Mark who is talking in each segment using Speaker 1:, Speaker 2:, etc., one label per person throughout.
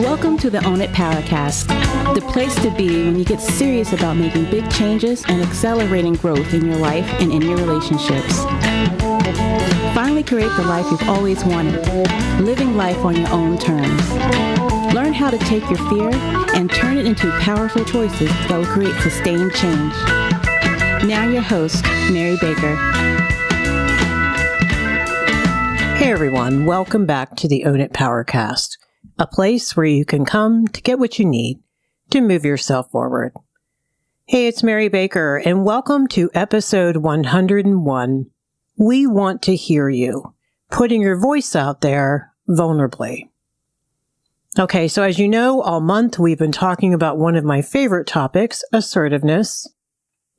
Speaker 1: Welcome to the Own It Powercast, the place to be when you get serious about making big changes and accelerating growth in your life and in your relationships. Finally create the life you've always wanted, living life on your own terms. Learn how to take your fear and turn it into powerful choices that will create sustained change. Now your host, Mary Baker.
Speaker 2: Hey everyone, welcome back to the Own It Powercast, a place where you can come to get what you need to move yourself forward. Hey, it's Mary Baker, and welcome to episode 101. We want to hear you, putting your voice out there vulnerably. Okay, so as you know, all month we've been talking about one of my favorite topics, assertiveness,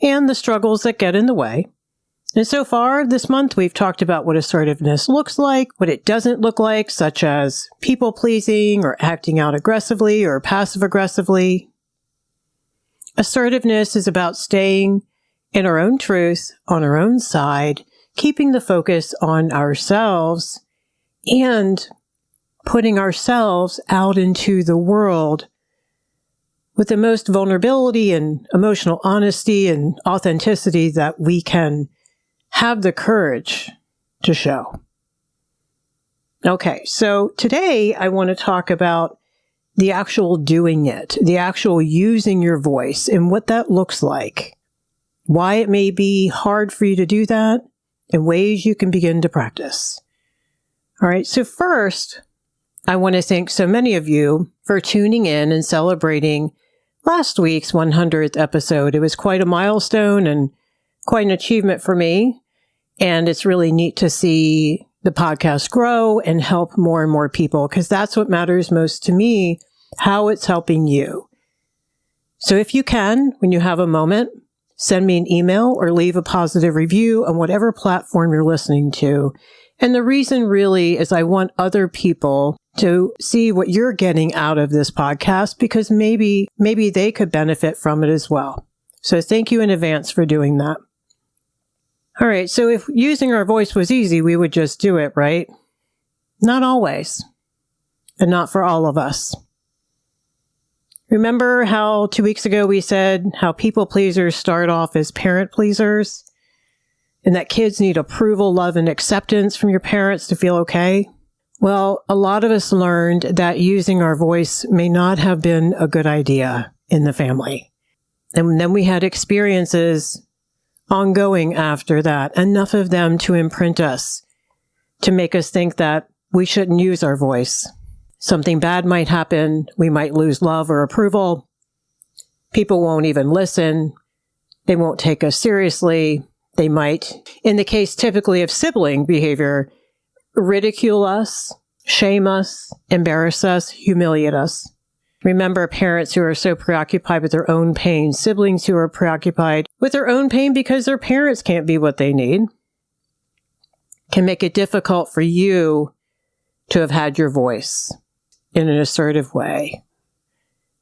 Speaker 2: and the struggles that get in the way. And so far this month, we've talked about what assertiveness looks like, what it doesn't look like, such as people-pleasing or acting out aggressively or passive-aggressively. Assertiveness is about staying in our own truth, on our own side, keeping the focus on ourselves, and putting ourselves out into the world with the most vulnerability and emotional honesty and authenticity that we can have the courage to show. Okay, so today I want to talk about the actual doing it, the actual using your voice and what that looks like, why it may be hard for you to do that, and ways you can begin to practice. All right, so first, I want to thank so many of you for tuning in and celebrating last week's 100th episode. It was quite a milestone and quite an achievement for me. And it's really neat to see the podcast grow and help more and more people, because that's what matters most to me, how it's helping you. So if you can, when you have a moment, send me an email or leave a positive review on whatever platform you're listening to. And the reason really is I want other people to see what you're getting out of this podcast, because maybe they could benefit from it as well. So thank you in advance for doing that. All right, so if using our voice was easy, we would just do it, right? Not always, and not for all of us. Remember how 2 weeks ago we said how people pleasers start off as parent pleasers, and that kids need approval, love, and acceptance from your parents to feel okay? Well, a lot of us learned that using our voice may not have been a good idea in the family. And then we had experiences ongoing after that, enough of them to imprint us, to make us think that we shouldn't use our voice. Something bad might happen. We might lose love or approval. People won't even listen. They won't take us seriously. They might, in the case typically of sibling behavior, ridicule us, shame us, embarrass us, humiliate us. Remember, parents who are so preoccupied with their own pain, siblings who are preoccupied with their own pain because their parents can't be what they need, can make it difficult for you to have had your voice in an assertive way,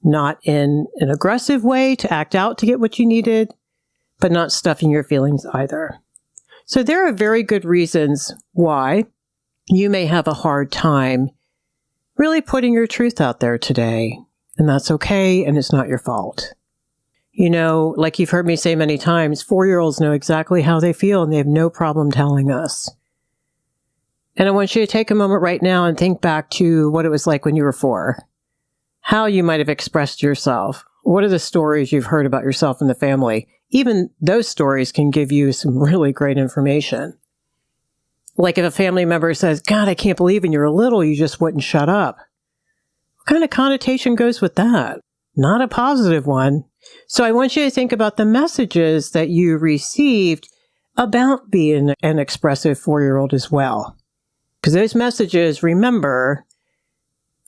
Speaker 2: not in an aggressive way to act out to get what you needed, but not stuffing your feelings either. So there are very good reasons why you may have a hard time really putting your truth out there today. And that's okay, and it's not your fault. You know, like you've heard me say many times, 4-year-olds know exactly how they feel, and they have no problem telling us. And I want you to take a moment right now and think back to what it was like when you were 4. How you might have expressed yourself. What are the stories you've heard about yourself and the family? Even those stories can give you some really great information. Like if a family member says, God, I can't believe when you were little, you just wouldn't shut up. What kind of connotation goes with that? Not a positive one. So I want you to think about the messages that you received about being an expressive 4-year-old as well. Because those messages, remember,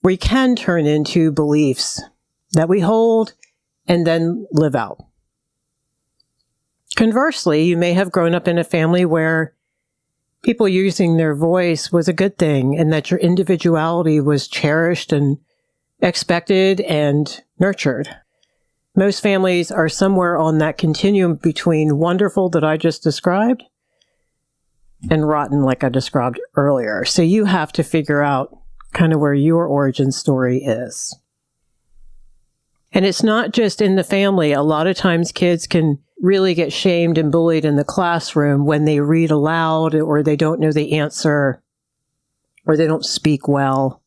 Speaker 2: we can turn into beliefs that we hold and then live out. Conversely, you may have grown up in a family where people using their voice was a good thing, and that your individuality was cherished and expected and nurtured. Most families are somewhere on that continuum between wonderful that I just described and rotten like I described earlier. So you have to figure out kind of where your origin story is. And it's not just in the family. A lot of times kids can really get shamed and bullied in the classroom when they read aloud or they don't know the answer or they don't speak well,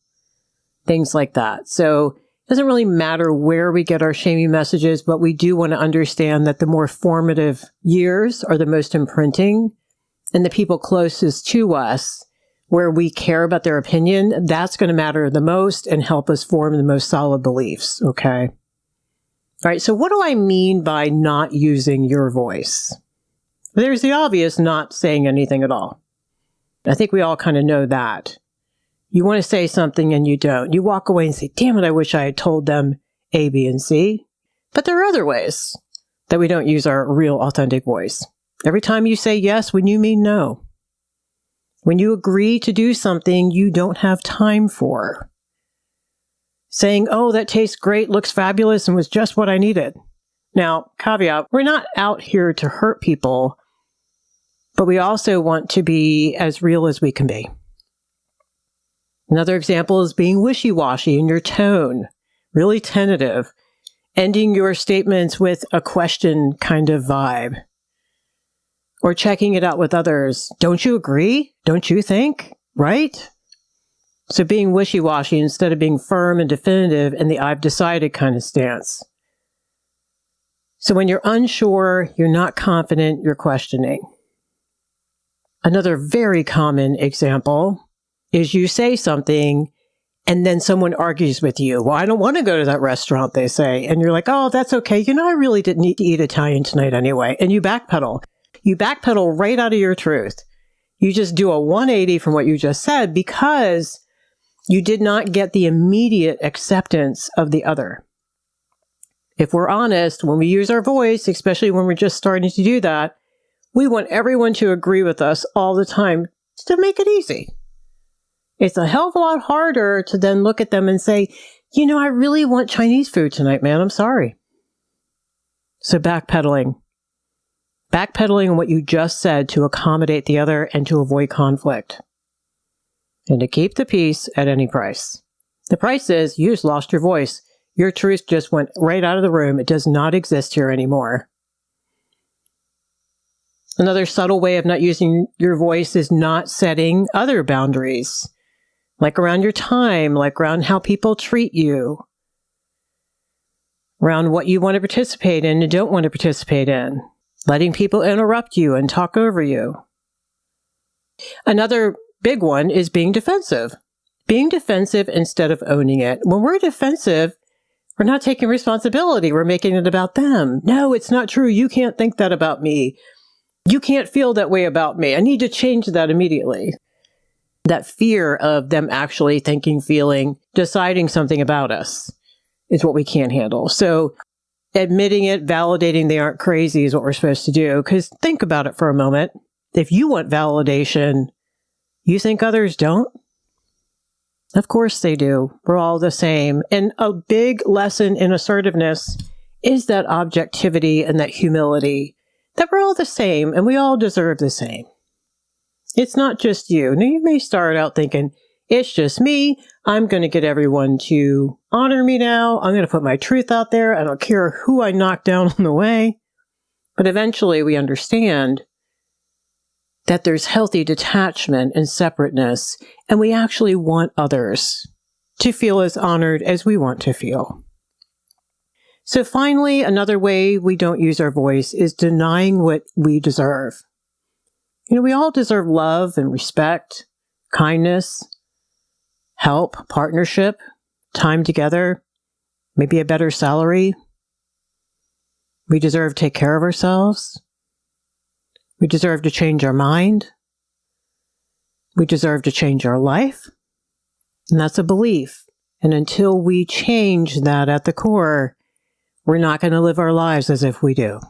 Speaker 2: things like that. So it doesn't really matter where we get our shaming messages, but we do want to understand that the more formative years are the most imprinting, and the people closest to us where we care about their opinion, that's going to matter the most and help us form the most solid beliefs, okay? All right, so what do I mean by not using your voice? There's the obvious, not saying anything at all. I think we all kind of know that. You want to say something and you don't. You walk away and say, damn it, I wish I had told them A, B, and C. But there are other ways that we don't use our real authentic voice. Every time you say yes when you mean no. When you agree to do something you don't have time for. Saying, oh, that tastes great, looks fabulous, and was just what I needed. Now, caveat, we're not out here to hurt people, but we also want to be as real as we can be. Another example is being wishy-washy in your tone, really tentative, ending your statements with a question kind of vibe, or checking it out with others. Don't you agree? Don't you think? Right? So being wishy-washy instead of being firm and definitive in the I've decided kind of stance. So when you're unsure, you're not confident, you're questioning. Another very common example is you say something and then someone argues with you. Well, I don't want to go to that restaurant, they say. And you're like, oh, that's okay. You know, I really didn't need to eat Italian tonight anyway. And you backpedal. You backpedal right out of your truth. You just do a 180 from what you just said because you did not get the immediate acceptance of the other. If we're honest, when we use our voice, especially when we're just starting to do that, we want everyone to agree with us all the time to make it easy. It's a hell of a lot harder to then look at them and say, you know, I really want Chinese food tonight, man. I'm sorry. So backpedaling. Backpedaling on what you just said to accommodate the other and to avoid conflict. And to keep the peace at any price. The price is you just lost your voice. Your truth just went right out of the room. It does not exist here anymore. Another subtle way of not using your voice is not setting other boundaries. Like around your time, like around how people treat you, around what you want to participate in and don't want to participate in, letting people interrupt you and talk over you. Another big one is being defensive. Being defensive instead of owning it. When we're defensive, we're not taking responsibility. We're making it about them. No, it's not true. You can't think that about me. You can't feel that way about me. I need to change that immediately. That fear of them actually thinking, feeling, deciding something about us is what we can't handle. So admitting it, validating they aren't crazy is what we're supposed to do. Because think about it for a moment. If you want validation, you think others don't? Of course they do. We're all the same. And a big lesson in assertiveness is that objectivity and that humility, that we're all the same and we all deserve the same. It's not just you. Now, you may start out thinking, it's just me. I'm going to get everyone to honor me now. I'm going to put my truth out there. I don't care who I knock down on the way. But eventually we understand that there's healthy detachment and separateness, and we actually want others to feel as honored as we want to feel. So finally, another way we don't use our voice is denying what we deserve. You know, we all deserve love and respect, kindness, help, partnership, time together, maybe a better salary. We deserve to take care of ourselves. We deserve to change our mind. We deserve to change our life. And that's a belief. And until we change that at the core, we're not going to live our lives as if we do.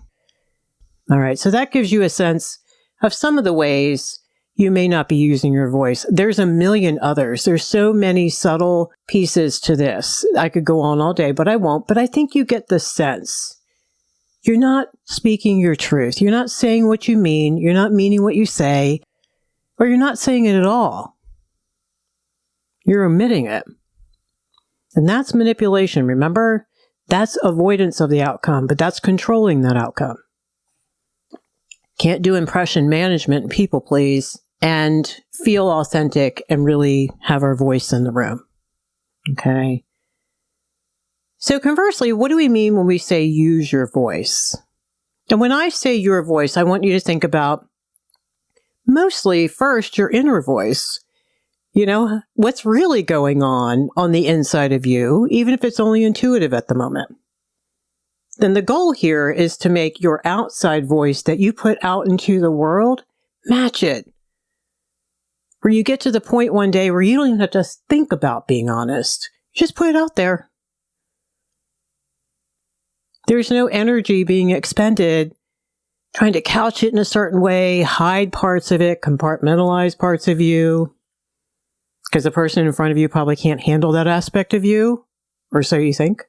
Speaker 2: All right, so that gives you a sense of some of the ways you may not be using your voice. There's a million others. There's so many subtle pieces to this. I could go on all day, but I won't. But I think you get the sense. You're not speaking your truth. You're not saying what you mean. You're not meaning what you say, or you're not saying it at all. You're omitting it. And that's manipulation. Remember, That's avoidance of the outcome, but that's controlling that outcome. Can't do impression management and people please and feel authentic and really have our voice in the room. Okay. So conversely, what do we mean when we say use your voice? And when I say your voice, I want you to think about mostly first your inner voice. You know, what's really going on the inside of you, even if it's only intuitive at the moment. Then the goal here is to make your outside voice that you put out into the world match it. Where you get to the point one day where you don't even have to think about being honest. You just put it out there. There's no energy being expended trying to couch it in a certain way, hide parts of it, compartmentalize parts of you. Because the person in front of you probably can't handle that aspect of you, or so you think.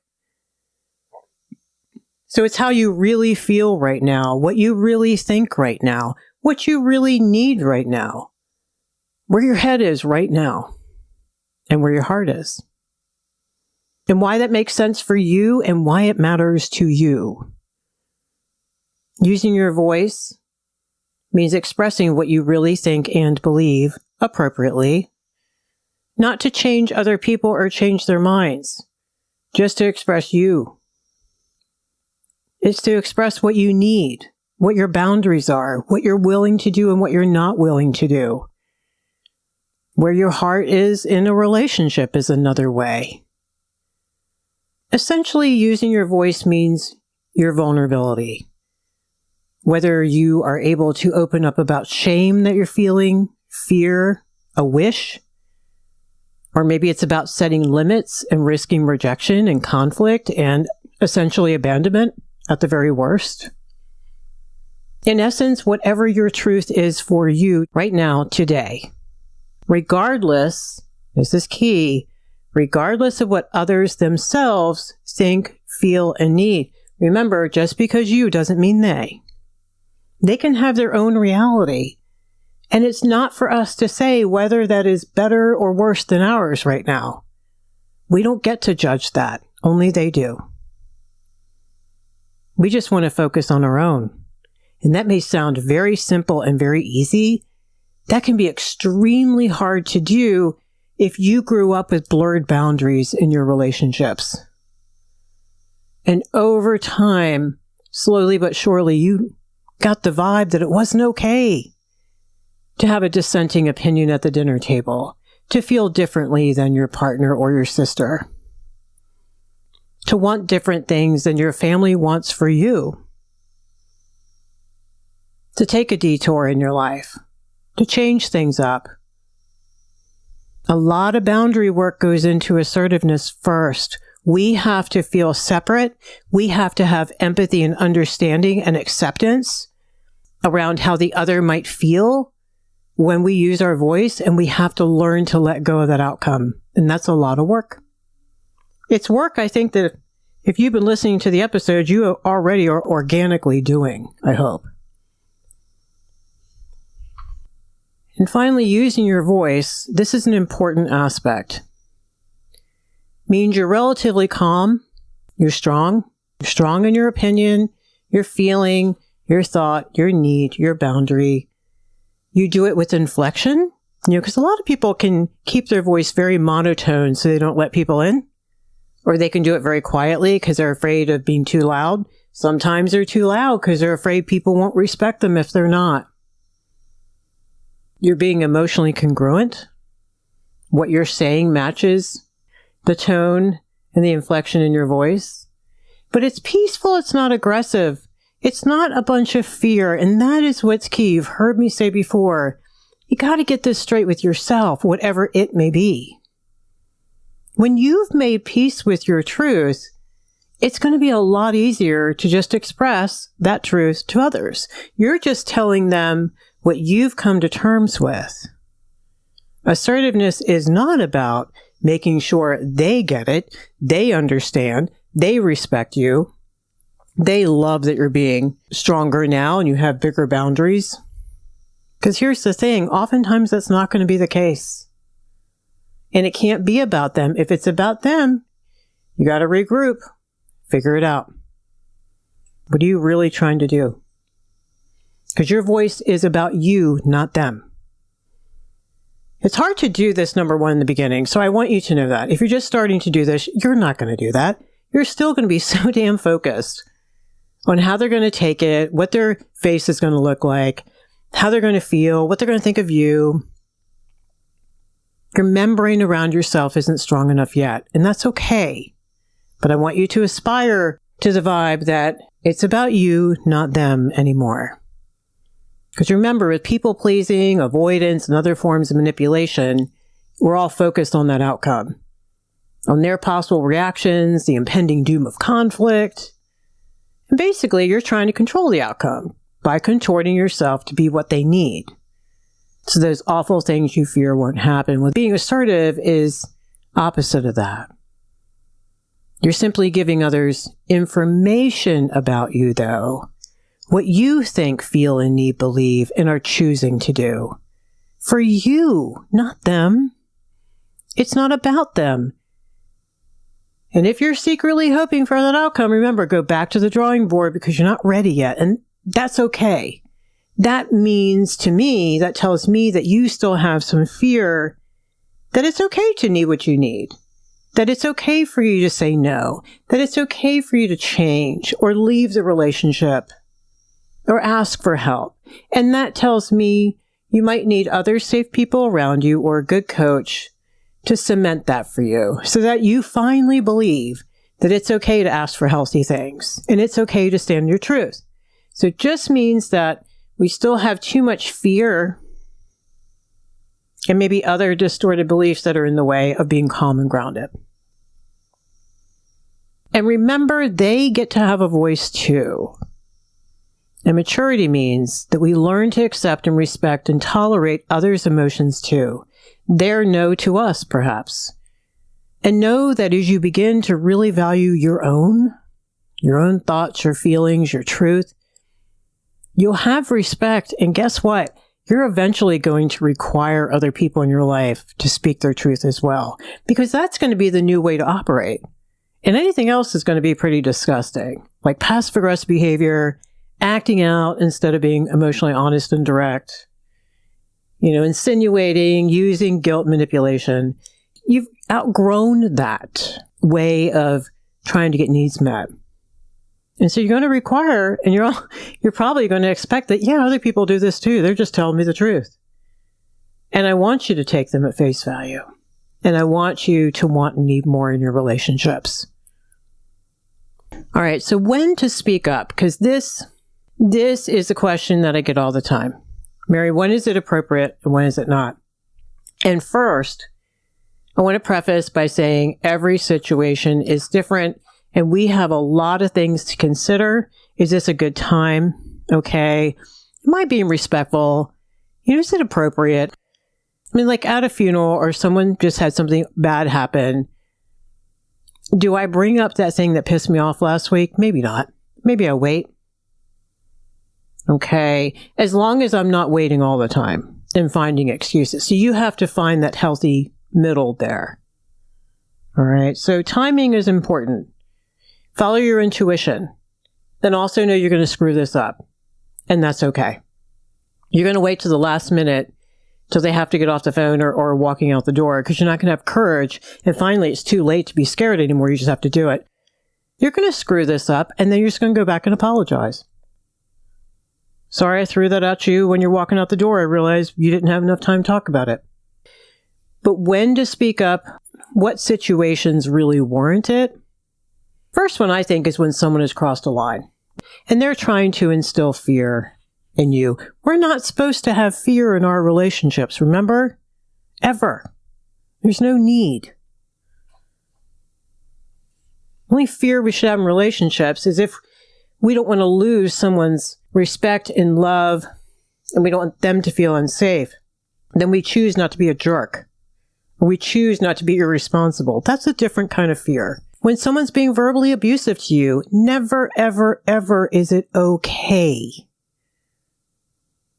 Speaker 2: So it's how you really feel right now, what you really think right now, what you really need right now, where your head is right now, and where your heart is. And why that makes sense for you and why it matters to you. Using your voice means expressing what you really think and believe appropriately, not to change other people or change their minds, just to express you. It's to express what you need, what your boundaries are, what you're willing to do and what you're not willing to do. Where your heart is in a relationship is another way. Essentially, using your voice means your vulnerability. Whether you are able to open up about shame that you're feeling, fear, a wish, or maybe it's about setting limits and risking rejection and conflict and essentially abandonment at the very worst. In essence, whatever your truth is for you right now, today, regardless, this is key, regardless of what others themselves think, feel, and need. Remember, just because you doesn't mean they. They can have their own reality. And it's not for us to say whether that is better or worse than ours right now. We don't get to judge that. Only they do. We just want to focus on our own. And that may sound very simple and very easy. That can be extremely hard to do if you grew up with blurred boundaries in your relationships. And over time, slowly but surely, you got the vibe that it wasn't okay to have a dissenting opinion at the dinner table, to feel differently than your partner or your sister, to want different things than your family wants for you, to take a detour in your life, to change things up. A lot of boundary work goes into assertiveness first. We have to feel separate. We have to have empathy and understanding and acceptance around how the other might feel when we use our voice, and we have to learn to let go of that outcome. And that's a lot of work. It's work, I think, that if you've been listening to the episode, you already are organically doing, I hope. And finally, using your voice, this is an important aspect. Means you're relatively calm, you're strong in your opinion, your feeling, your thought, your need, your boundary. You do it with inflection, because a lot of people can keep their voice very monotone so they don't let people in. Or they can do it very quietly because they're afraid of being too loud. Sometimes they're too loud because they're afraid people won't respect them if they're not. You're being emotionally congruent. What you're saying matches the tone and the inflection in your voice. But it's peaceful, it's not aggressive. It's not a bunch of fear, and that is what's key. You've heard me say before, you got to get this straight with yourself, whatever it may be. When you've made peace with your truth, it's going to be a lot easier to just express that truth to others. You're just telling them what you've come to terms with. Assertiveness is not about making sure they get it, they understand, they respect you. They love that you're being stronger now and you have bigger boundaries. Because here's the thing, oftentimes that's not going to be the case. And it can't be about them. If it's about them, you got to regroup, figure it out. What are you really trying to do? Because your voice is about you, not them. It's hard to do this, number one, in the beginning. So I want you to know that. If you're just starting to do this, you're not going to do that. You're still going to be so damn focused on how they're going to take it, what their face is going to look like, how they're going to feel, what they're going to think of you. Your membrane around yourself isn't strong enough yet, and that's okay. But I want you to aspire to the vibe that it's about you, not them anymore. Because remember, with people-pleasing, avoidance, and other forms of manipulation, we're all focused on that outcome, on their possible reactions, the impending doom of conflict. And basically, you're trying to control the outcome by contorting yourself to be what they need. So those awful things you fear won't happen. With being assertive is opposite of that. You're simply giving others information about you, though. What you think, feel, and need, believe, and are choosing to do. For you, not them. It's not about them. And if you're secretly hoping for that outcome, remember, go back to the drawing board because you're not ready yet. And that's okay. That means to me, that tells me that you still have some fear that it's okay to need what you need. That it's okay for you to say no. That it's okay for you to change or leave the relationship or ask for help. And that tells me you might need other safe people around you or a good coach to cement that for you so that you finally believe that it's okay to ask for healthy things and it's okay to stand your truth. So it just means that we still have too much fear and maybe other distorted beliefs that are in the way of being calm and grounded. And remember, they get to have a voice too. And maturity means that we learn to accept and respect and tolerate others' emotions too. Their no to us, perhaps. And know that as you begin to really value your own thoughts, your feelings, your truth, you'll have respect. And guess what? You're eventually going to require other people in your life to speak their truth as well. Because that's going to be the new way to operate. And anything else is going to be pretty disgusting. Like passive-aggressive behavior, acting out instead of being emotionally honest and direct, insinuating, using guilt manipulation. You've outgrown that way of trying to get needs met. And so you're going to require, and you're probably going to expect that, other people do this too. They're just telling me the truth. And I want you to take them at face value. And I want you to want and need more in your relationships. All right, so when to speak up? Because this is a question that I get all the time. Mary, when is it appropriate and when is it not? And first, I want to preface by saying every situation is different and we have a lot of things to consider. Is this a good time? Okay. Am I being respectful? Is it appropriate? I mean, like at a funeral or someone just had something bad happen. Do I bring up that thing that pissed me off last week? Maybe not. Maybe I'll wait. Okay. As long as I'm not waiting all the time and finding excuses. So you have to find that healthy middle there. All right. So timing is important. Follow your intuition. Then also know you're going to screw this up. And that's okay. You're going to wait to the last minute till they have to get off the phone or walking out the door because you're not going to have courage. And finally, it's too late to be scared anymore. You just have to do it. You're going to screw this up and then you're just going to go back and apologize. Sorry, I threw that at you when you're walking out the door. I realized you didn't have enough time to talk about it. But when to speak up, what situations really warrant it? First one, I think, is when someone has crossed a line and they're trying to instill fear in you. We're not supposed to have fear in our relationships, remember? Ever. There's no need. Only fear we should have in relationships is if we don't want to lose someone's respect and love and we don't want them to feel unsafe. Then we choose not to be a jerk. Or we choose not to be irresponsible. That's a different kind of fear. When someone's being verbally abusive to you, never, ever, ever is it okay.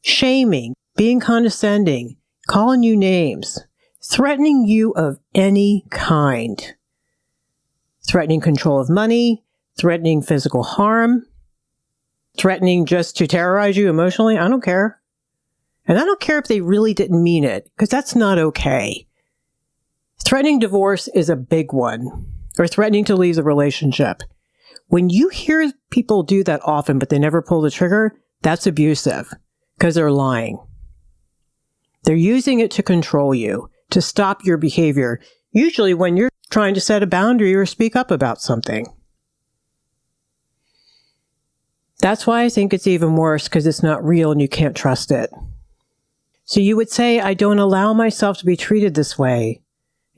Speaker 2: Shaming, being condescending, calling you names, threatening you of any kind. Threatening control of money, threatening physical harm, threatening just to terrorize you emotionally. I don't care. And I don't care if they really didn't mean it, because that's not okay. Threatening divorce is a big one, or threatening to leave the relationship. When you hear people do that often, but they never pull the trigger, that's abusive, because they're lying. They're using it to control you, to stop your behavior, usually when you're trying to set a boundary or speak up about something. That's why I think it's even worse, because it's not real and you can't trust it. So you would say, I don't allow myself to be treated this way.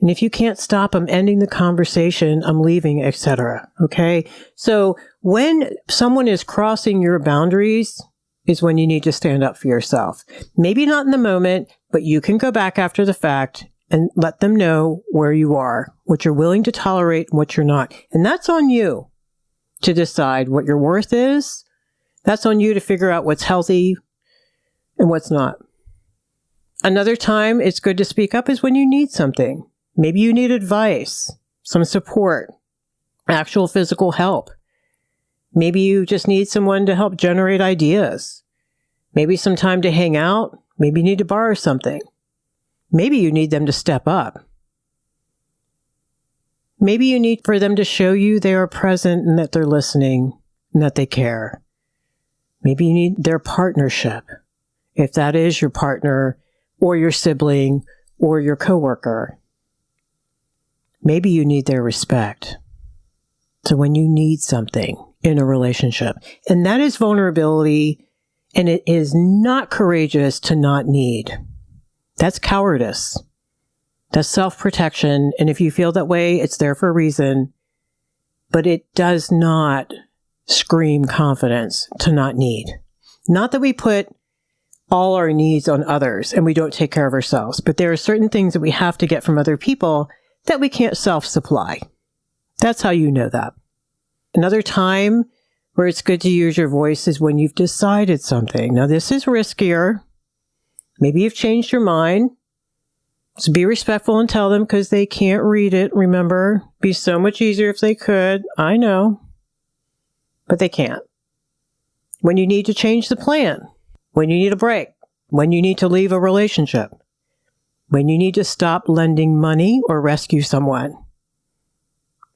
Speaker 2: And if you can't stop, I'm ending the conversation, I'm leaving, etc. Okay? So when someone is crossing your boundaries is when you need to stand up for yourself. Maybe not in the moment, but you can go back after the fact and let them know where you are, what you're willing to tolerate and what you're not. And that's on you to decide what your worth is. That's on you to figure out what's healthy and what's not. Another time it's good to speak up is when you need something. Maybe you need advice, some support, actual physical help. Maybe you just need someone to help generate ideas. Maybe some time to hang out. Maybe you need to borrow something. Maybe you need them to step up. Maybe you need for them to show you they are present and that they're listening and that they care. Maybe you need their partnership, if that is your partner or your sibling or your coworker. Maybe you need their respect. So when you need something in a relationship, and that is vulnerability, and it is not courageous to not need. That's cowardice. That's self-protection. And if you feel that way, it's there for a reason, but it does not scream confidence to not need. Not that we put all our needs on others and we don't take care of ourselves, but there are certain things that we have to get from other people that we can't self-supply. That's how you know that. Another time where it's good to use your voice is when you've decided something. Now, this is riskier. Maybe you've changed your mind. So be respectful and tell them, because they can't read it. Remember, be so much easier if they could. I know. But they can't. When you need to change the plan, when you need a break, when you need to leave a relationship, when you need to stop lending money or rescue someone,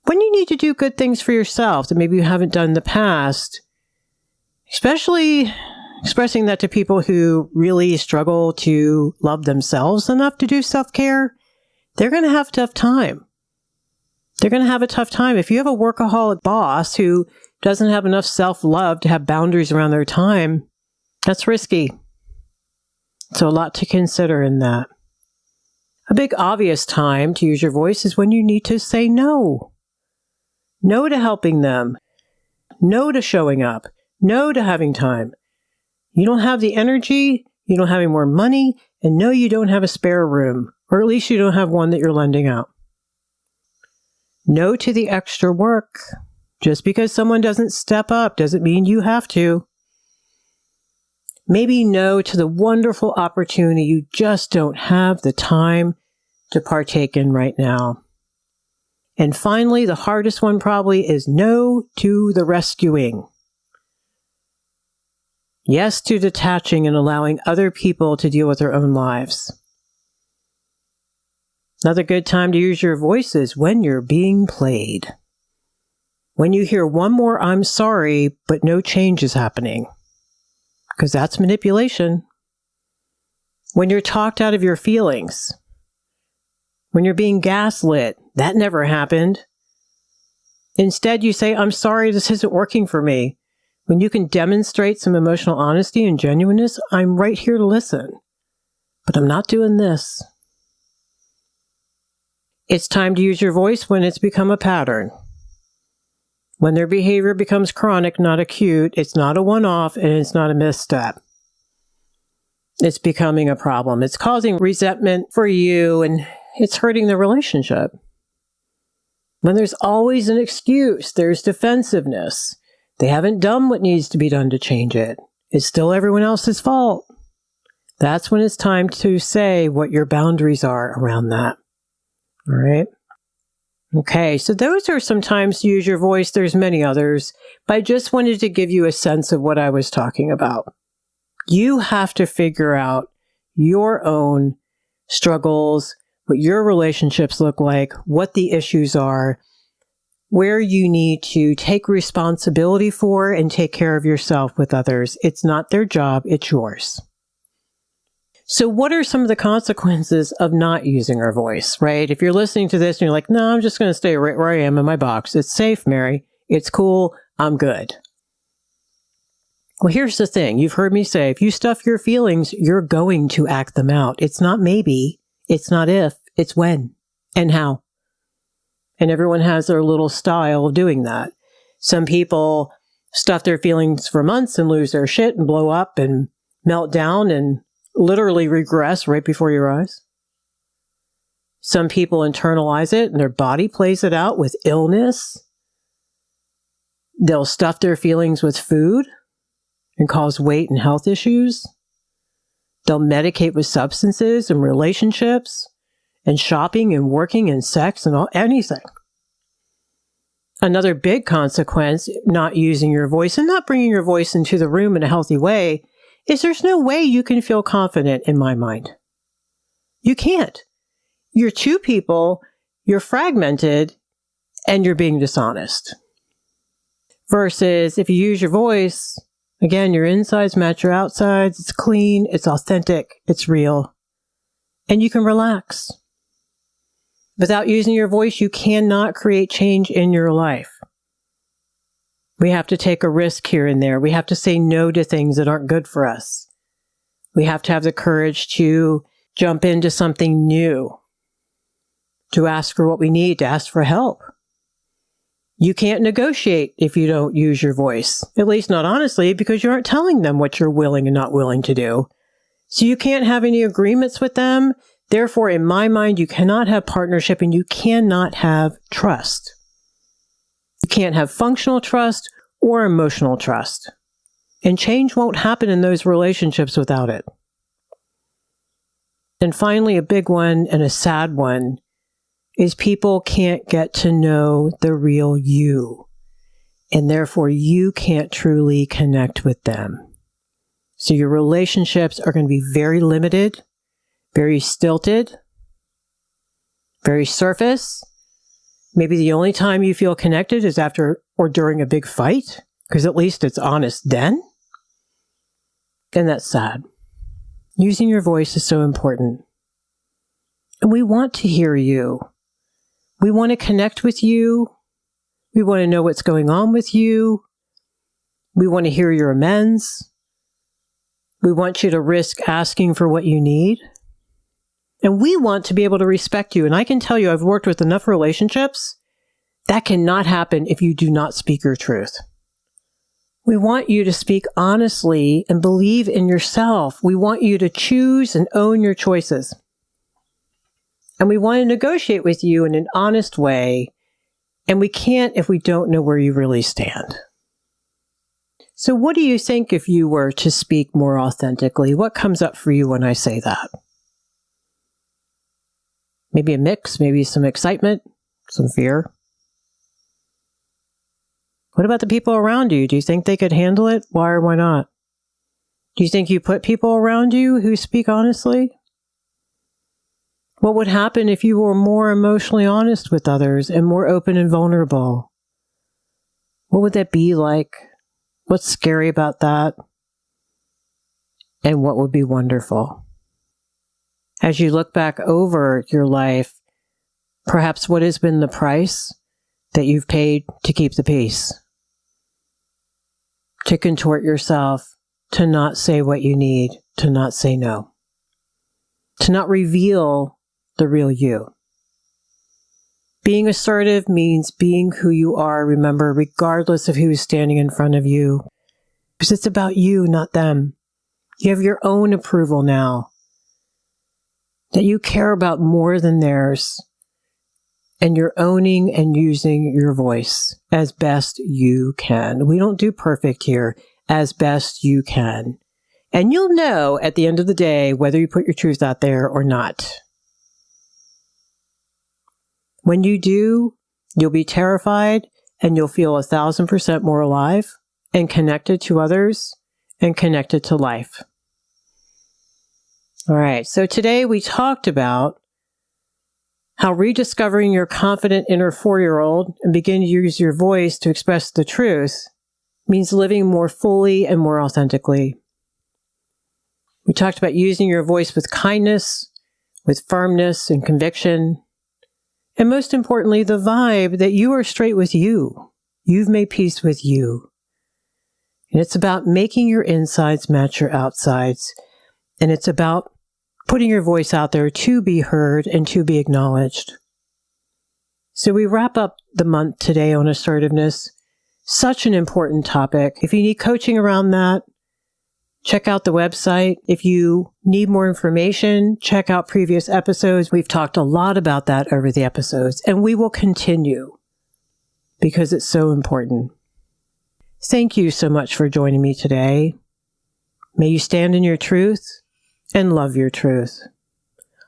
Speaker 2: when you need to do good things for yourself that maybe you haven't done in the past, especially expressing that to people who really struggle to love themselves enough to do self-care, they're going to have a tough time. They're going to have a tough time. If you have a workaholic boss who doesn't have enough self-love to have boundaries around their time, that's risky. So a lot to consider in that. A big obvious time to use your voice is when you need to say no. No to helping them. No to showing up. No to having time. You don't have the energy, you don't have any more money, and no, you don't have a spare room, or at least you don't have one that you're lending out. No to the extra work. Just because someone doesn't step up doesn't mean you have to. Maybe no to the wonderful opportunity you just don't have the time to partake in right now. And finally, the hardest one probably is no to the rescuing. Yes to detaching and allowing other people to deal with their own lives. Another good time to use your voice is when you're being played. When you hear one more "I'm sorry," but no change is happening. Because that's manipulation. When you're talked out of your feelings. When you're being gaslit. That never happened. Instead, you say, "I'm sorry, this isn't working for me." When you can demonstrate some emotional honesty and genuineness, "I'm right here to listen, but I'm not doing this." It's time to use your voice when it's become a pattern. When their behavior becomes chronic, not acute, it's not a one-off and it's not a misstep. It's becoming a problem. It's causing resentment for you and it's hurting the relationship. When there's always an excuse, there's defensiveness. They haven't done what needs to be done to change it. It's still everyone else's fault. That's when it's time to say what your boundaries are around that. All right? Okay, so those are some times to use your voice. There's many others, but I just wanted to give you a sense of what I was talking about. You have to figure out your own struggles, what your relationships look like, what the issues are, where you need to take responsibility for and take care of yourself with others. It's not their job, it's yours. So what are some of the consequences of not using our voice, right? If you're listening to this and you're like, no, I'm just going to stay right where I am in my box. It's safe, Mary. It's cool. I'm good. Well, here's the thing. You've heard me say, if you stuff your feelings, you're going to act them out. It's not maybe. It's not if. It's when and how. And everyone has their little style of doing that. Some people stuff their feelings for months and lose their shit and blow up and melt down and literally regress right before your eyes. Some people internalize it and their body plays it out with illness. They'll stuff their feelings with food and cause weight and health issues. They'll medicate with substances and relationships and shopping and working and sex and anything. Another big consequence, not using your voice and not bringing your voice into the room in a healthy way, is there's no way you can feel confident in my mind. You can't. You're two people, you're fragmented, and you're being dishonest. Versus if you use your voice, again, your insides match your outsides, it's clean, it's authentic, it's real, and you can relax. Without using your voice, you cannot create change in your life. We have to take a risk here and there. We have to say no to things that aren't good for us. We have to have the courage to jump into something new, to ask for what we need, to ask for help. You can't negotiate if you don't use your voice, at least not honestly, because you aren't telling them what you're willing and not willing to do. So you can't have any agreements with them. Therefore, in my mind, you cannot have partnership and you cannot have trust. You can't have functional trust or emotional trust. And change won't happen in those relationships without it. And finally, a big one and a sad one is people can't get to know the real you. And therefore, you can't truly connect with them. So your relationships are going to be very limited, very stilted, very surface. Maybe the only time you feel connected is after or during a big fight, because at least it's honest then. And that's sad. Using your voice is so important. And we want to hear you. We want to connect with you. We want to know what's going on with you. We want to hear your amends. We want you to risk asking for what you need. And we want to be able to respect you. And I can tell you, I've worked with enough relationships that cannot happen if you do not speak your truth. We want you to speak honestly and believe in yourself. We want you to choose and own your choices. And we want to negotiate with you in an honest way. And we can't if we don't know where you really stand. So what do you think if you were to speak more authentically? What comes up for you when I say that? Maybe a mix, maybe some excitement, some fear. What about the people around you? Do you think they could handle it? Why or why not? Do you think you put people around you who speak honestly? What would happen if you were more emotionally honest with others and more open and vulnerable? What would that be like? What's scary about that? And what would be wonderful? As you look back over your life, perhaps what has been the price that you've paid to keep the peace? To contort yourself, to not say what you need, to not say no, to not reveal the real you. Being assertive means being who you are, remember, regardless of who is standing in front of you, because it's about you, not them. You have your own approval now that you care about more than theirs, and you're owning and using your voice as best you can. We don't do perfect here, as best you can. And you'll know at the end of the day whether you put your truth out there or not. When you do, You'll be terrified and you'll feel 1,000% more alive and connected to others and connected to life. All right, so today we talked about how rediscovering your confident inner 4-year-old and begin to use your voice to express the truth means living more fully and more authentically. We talked about using your voice with kindness, with firmness and conviction, and most importantly, the vibe that you are straight with you. You've made peace with you. And it's about making your insides match your outsides. And it's about putting your voice out there to be heard and to be acknowledged. So we wrap up the month today on assertiveness. Such an important topic. If you need coaching around that, check out the website. If you need more information, check out previous episodes. We've talked a lot about that over the episodes, and we will continue because it's so important. Thank you so much for joining me today. May you stand in your truth and love your truth.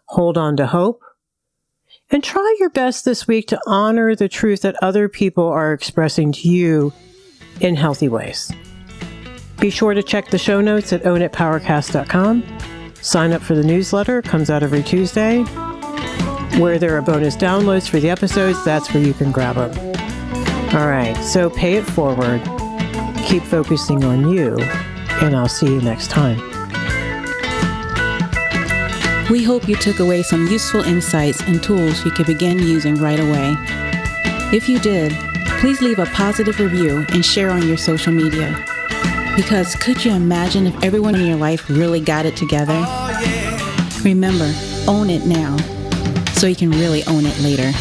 Speaker 2: Hold on to hope and try your best this week to honor the truth that other people are expressing to you in healthy ways. Be sure to check the show notes at ownitpowercast.com. Sign up for the newsletter. It comes out every Tuesday. Where there are bonus downloads for the episodes, that's where you can grab them. All right, so pay it forward. Keep focusing on you, and I'll see you next time.
Speaker 1: We hope you took away some useful insights and tools you can begin using right away. If you did, please leave a positive review and share on your social media. Because could you imagine if everyone in your life really got it together? Remember, own it now, so you can really own it later.